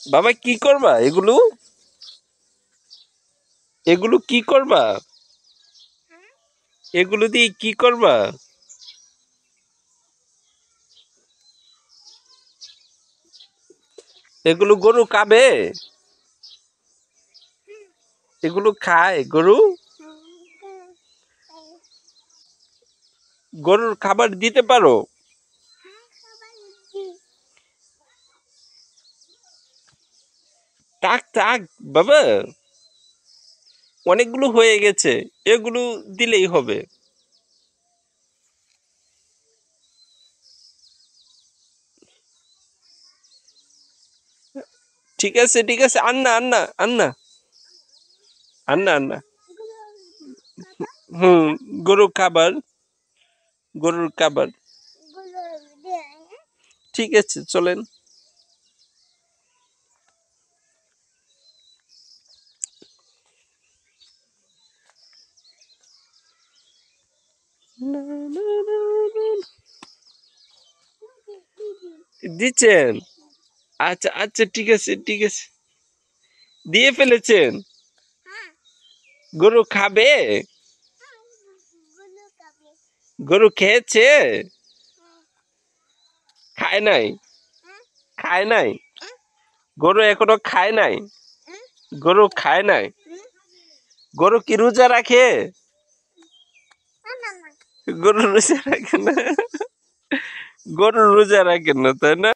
বাবা কি করবা এগুলো? এগুলো কি করবা? এগুলো দিয়ে কি করবা? এগুলো গরু খাবে? এগুলো খায় গরু? গরুর খাবার দিতে পারো? তাক তাক বাবা, অনেকগুলো হয়ে গেছে, এগুলো দিলেই হবে। ঠিক আছে ঠিক আছে, আন্না আন্না আন্না আন্না আন্না। হুম, গরুর খাবার, গরুর খাবার। ঠিক আছে চলেন। দিচ্ছেন? আচ্ছা আচ্ছা, ঠিক আছে ঠিক আছে, দিয়ে ফেলেছেন। গরু খাবে? গরু খেয়েছে? খায় নাই? খায় নাই? গরু এখনো খায় নাই? গরু খায় নাই? গরু কি রোজা রাখে? গরু রোজা রাখে না? গরু রোজা রাখে না, তাই না?